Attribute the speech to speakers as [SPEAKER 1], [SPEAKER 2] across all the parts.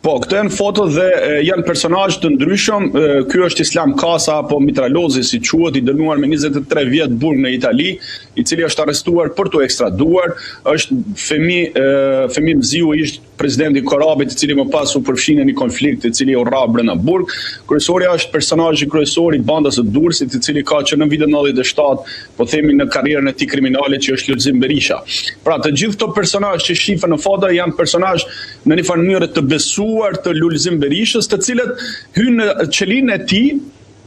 [SPEAKER 1] Po, këto janë foto dhe janë personazhe të ndryshëm. Ky është Islam Kasa apo Mitralozi, si quhet, i dënuar me 23 vjet burg në Itali, i cili është arrestuar për t'u ekstraduar. Është Femi Mziu, ishte presidenti i Korabit, i cili më pas u përfshin në një konflikt i cili u rra brenda burg. Kryesori është personazhi kryesor i bandës së Durrësit, i cili ka që në vitin 97, po themi në karrierën e tij kriminale, që është Lulzim Berisha. Pra, të gjithë këto personazhe që shihen në foto janë personazhe në një farë mënyrë të besuar të Lulzim Berishës, të cilët hynë në qelinë e tij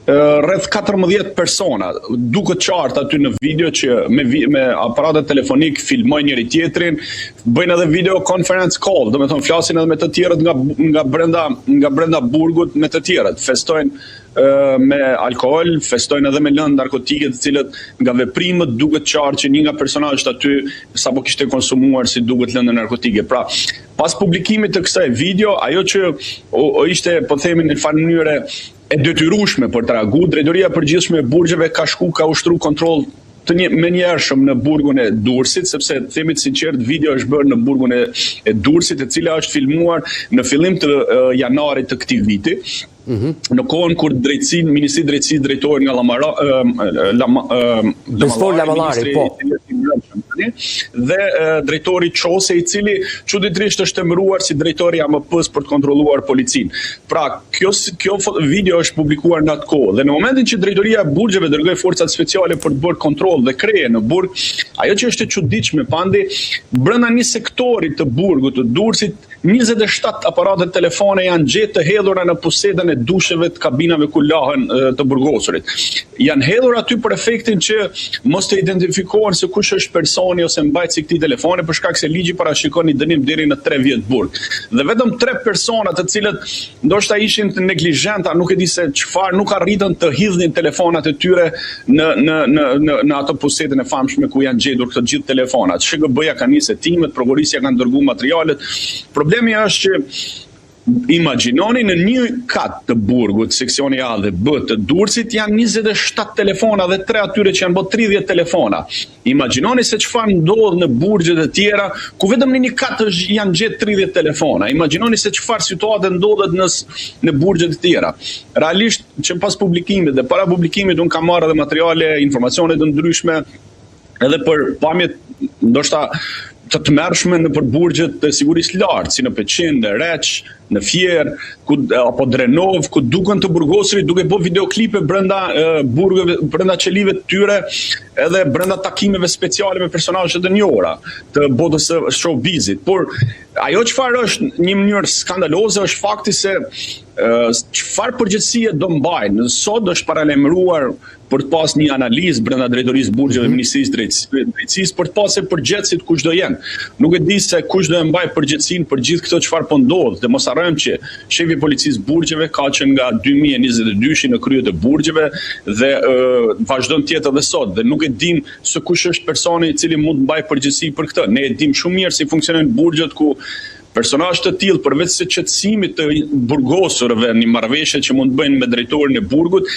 [SPEAKER 1] rreth 14 persona. Duket qartë aty në video që me aparatet telefonik filmojnë njëri tjetrin, bëjnë edhe video conference call, domethënë flasin edhe me të tjerët nga brenda burgut me të tjerët, festojnë me alkohol, festojnë edhe me lëndë narkotike, të cilët nga veprimet duket qartë që një nga personazhet aty sapo kishte konsumuar si duket lëndë narkotike. Pra, pas publikimit të kësaj video, ajo që ishte, po themi, në farë mënyrë e detyrueshme për të reaguar, Drejtoria e Përgjithshme e Burgjeve ka ushtruar kontroll me njershëm në burgun e Durrësit, sepse themi sinqert, video është bërë në burgun e Durrësit, e cila është filmuar në fillim të janarit të këtij viti. Në kohën kur Ministri i Drejtësisë drejtohet nga Lamallari, po. Dhe drejtori Qose, i cili çuditërisht është emëruar si drejtori i AMP-s për të kontrolluar policinë. Pra, kjo video është publikuar në atë kohë, dhe në momentin që Drejtoria e Burgjeve dërgoi forcat speciale për të bërë kontroll dhe kreje në burg, ajo që është e çuditshme pandi, brenda një sektori të burgut të Durrësit, 27 aparate telefone janë gjetë të hedhura në posedën e dusheve të kabinave ku lahen të burgosurit. Janë hedhur aty për efektin që mos të identifikohen se kush është personi ose mbajtësi i këtij telefoni, për shkak se ligji parashikon një dënim deri në 3 vjet burg. Dhe vetëm 3 persona, të cilët ndoshta ishin të neglizhenta, nuk e di se çfarë, nuk arritën të hidhnin telefonat e tyre në ato posedën e famshme ku janë gjetur këto gjithë telefonat. SHGB-ja ka nisë hetimet, prokurisja ka dërguar materialet. Problemi është që imagjinoni në një kat të burgut, seksioni A dhe B të Durrësit, janë 27 telefona dhe 3 atyre që janë bërë 30 telefona. Imagjinoni se çfarë ndodh në burgjet e tjera, ku vetëm në një kat janë gjetë 30 telefona. Imagjinoni se çfarë situate ndodhet në burgjet e tjera. Realisht, që pas publikimit dhe para publikimit, unë kam marrë edhe materiale, informacione të ndryshme, edhe për pamjet ndoshta të mërshme në përburgjet të sigurisë lartë, si në Peqin, në Req, në Fier, apo Drenov, ku duken të burgosurit duke bë videoklipe brenda burgëve, brenda qelive të tyre, edhe brenda takimeve speciale me personazhe të njohura të botës së showbizit. Por ajo çfarë është një mënyrë skandaloze është fakti se çfarë përgjegjësie do mbajnë. Sot është paralajmëruar për të pas një analizë brenda Drejtorisë Burgjeve dhe Ministrisë Drejtësisë për të pasur përgjegjësit kush do jenë. Nuk e di se kush do e mbaj përgjegjësinë për gjithë këto çfarë po ndodh. Dhe mos harrojmë që shefi i Policisë Burgjeve ka qenë nga 2022 në krye të burgjeve dhe vazhdon të jetë edhe sot. Dhe nuk e dim se kush është personi i cili mund të mbaj përgjegjësi për këtë. Ne e dim shumë mirë si funksionojnë burgjet ku personazhe të tillë, përveç se qetësimit të burgosurve, një marrëveshje që mund të bëjnë me drejtorin e burgut,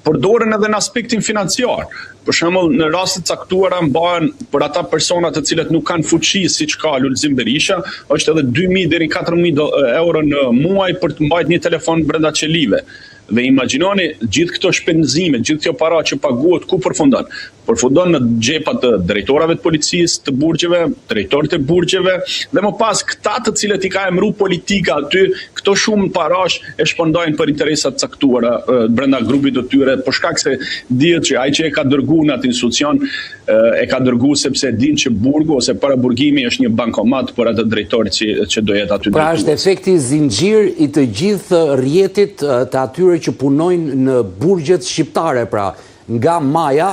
[SPEAKER 1] përdoren edhe në aspektin financiar. Për shembull, në raste të caktuara mbahen për ata persona të cilët nuk kanë fuqi siç ka Lulzim Berisha, është edhe 2.000 deri në 4.000 euro në muaj për të mbajtur një telefon brenda qelive. Dhe imagjinoni gjithë këto shpenzime, gjithë kjo para që paguhet, ku përfundon? Përfundon në xhepat të drejtorave të policisë të burgjeve, drejtorët e burgjeve, dhe më pas këta të cilët i ka emëruar politika aty, këto shumë parash e shpërndajnë për interesat caktuara brenda grupit të tyre, për shkak se dihet që ai që e ka dërguar në atë institucion e ka dërguar sepse din që burgu ose paraburgimi është një bankomat për atë drejtor që do jetë aty.
[SPEAKER 2] Pra është efekti zinxhir i të gjithë rrjetit të atyre që punojnë në burgjet shqiptare, pra nga Maja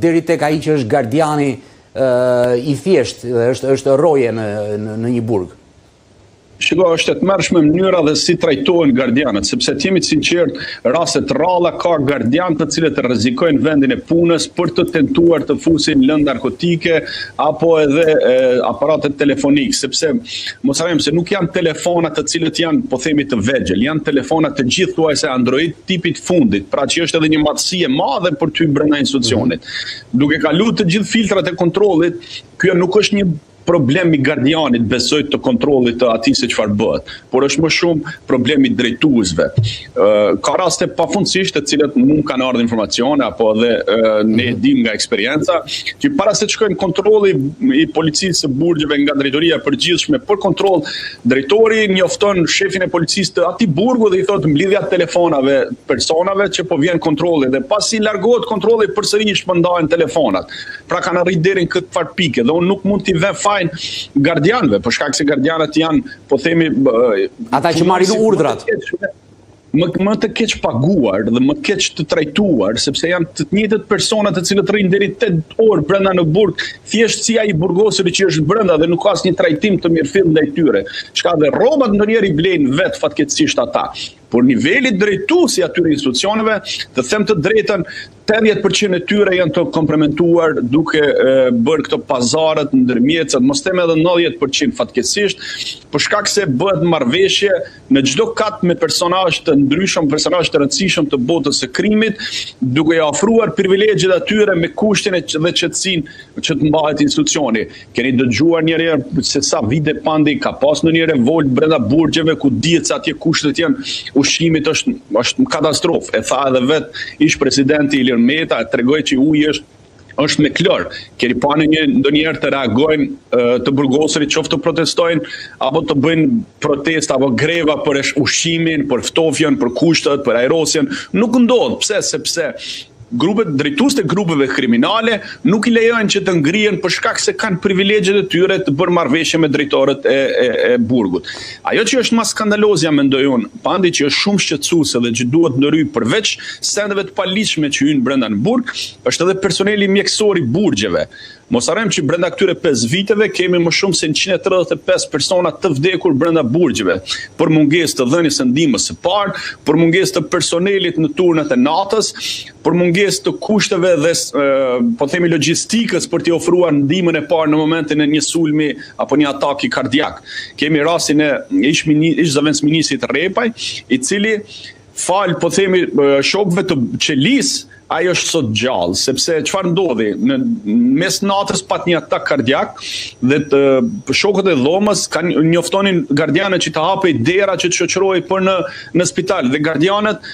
[SPEAKER 2] deri tek ai që është gardiani i thjesht, është roje në një burg.
[SPEAKER 1] Shiko, është e tmerrshme mënyra dhe si trajtohen gardianët, sepse të jemi të sinqert, raste të rralla ka gardianë të cilët rrezikojnë vendin e punës për të tentuar të fusin lëndë narkotike apo edhe aparate telefonik, sepse mos harrojmë se nuk janë telefonat të cilët janë, po themi, të vegjël, janë telefonat të gjithë thuajse Android tipit fundit, pra që është edhe një matësi e madhe për ty brenda institucionit. Duke kaluar të gjithë filtrat e kontrollit, kjo nuk është një problemi gardianit besoj të kontrollit të atij se çfarë bëhet, por është më shumë problemi drejtuesve. Ka raste pafundësisht të cilat mund kanë ardhur informacione apo edhe ne dim nga eksperienca që para se të shkojnë kontrolli i policisë së burgjeve nga drejtoria e përgjithshme për kontroll, drejtori njofton shefin e policisë të atij burgu dhe i thotë mblidhja telefonave personave që po vjen kontrolli dhe pasi largohet kontrolli përsëri shpërndahen telefonat. Pra kanë arritur deri në këtë farë pike dhe unë nuk mund t'i vë fajin gardianëve, për shkak se gardianët janë, po themi,
[SPEAKER 2] ata që marrin urdhrat.
[SPEAKER 1] Më të keq paguar dhe më keq të trajtuar, sepse janë të njëjtët persona të cilët rrinë deri 8 orë brenda në burg, thjesht si ai burgosi që është brenda dhe nuk ka asnjë trajtim të mirëfillt ndaj tyre. Çka dhe rrobat ndonjëherë i blejnë vetë fatkeqësisht ata. Por niveli drejtuesi atyre institucioneve, të them të drejtën, 80% e tyre janë të komprometuar duke bërë këto pazarët ndërmjet, mos them edhe 90% fatkeqësisht, për shkak se bëhet marrëveshje në çdo kat me personazhe të ndryshëm, personazhe të rëndësishëm të botës së krimit, duke i ofruar privilegjet atyre me kushtin dhe qetësinë që të mbahet institucioni. Keni dëgjuar njëherë se sa vite pandi ka pas në një revolt brenda burgjeve ku dihet se atje kushtet janë ushqimit është katastrofë. E tha edhe vetë ish presidenti Ilir Meta, tregoi që uji është me klor. Keni pa ndonjëherë të reagojnë të burgosurit, qoftë të protestojnë apo të bëjnë protesta apo greva për ushqimin, për ftofjen, për kushtet, për ajrosjen. Nuk ndodh. Pse? Sepse drejtues të grupeve kriminale nuk i lejojnë që të ngrihen për shkak se kanë privilegjet e tyre të bërë marrëveshje me drejtorët e burgut. Ajo që është më skandalozja, mendoj unë, pandi që është shumë shqetësuese dhe që duhet ndërhyj përveç sendeve të paligjshme që hyn brenda në burg, është edhe personeli mjekësor i burgjeve. Mos harrojmë që brenda këtyre 5 viteve kemi më shumë se 135 persona të vdekur brenda burgjeve, për mungesë të dhënies së ndihmës së parë, për mungesë të personelit në turnet e natës, për mungesë të kushteve dhe po themi logjistikës për t'i ofruar ndihmën e parë në momentin e një sulmi apo një ataki kardiak. Kemi rastin e ish zëvendësministrit Repaj, i cili fal po themi shokëve të qelis, ai është sot gjallë, sepse çfarë ndodhi? Në mes natës pat një atak kardiak dhe shokët e dhomës kanë njoftonin gardianët që të hapej dera që të shoqërohej për në spital dhe gardianët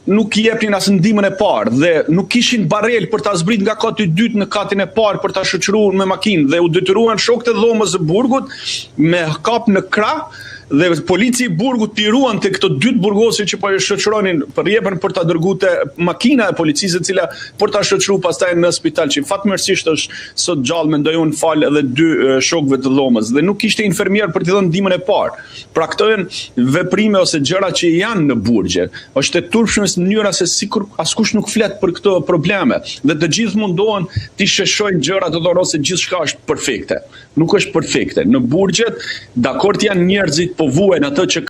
[SPEAKER 1] nuk i jepnin as ndihmën e parë dhe nuk kishin barel për ta zbrit nga kati i dytë në katin e parë për ta shoqëruar me makinë dhe u detyruan shokët e dhomës së burgut me kap në krah dhe polici i burgut t'i ruan të këto 2 burgosë që po e shoqëronin për jepën për ta dërguar te makina e policisë e cila për ta shoqëruar pastaj në spital që fatmirësisht është sot gjallë, mendoj unë fal edhe 2 shokëve të dhomës dhe nuk kishte infermier për t'i dhënë ndihmën e parë. Pra këto janë veprime ose gjëra që janë në burgje. Është e turpshme në mënyra se sikur askush nuk flet për këto probleme dhe të gjithë mundohen t'i sheshojnë gjërat të thonë se gjithçka është perfekte. Nuk është perfekte. Në burgjet, dakord janë njerëzit po vuajnë atë që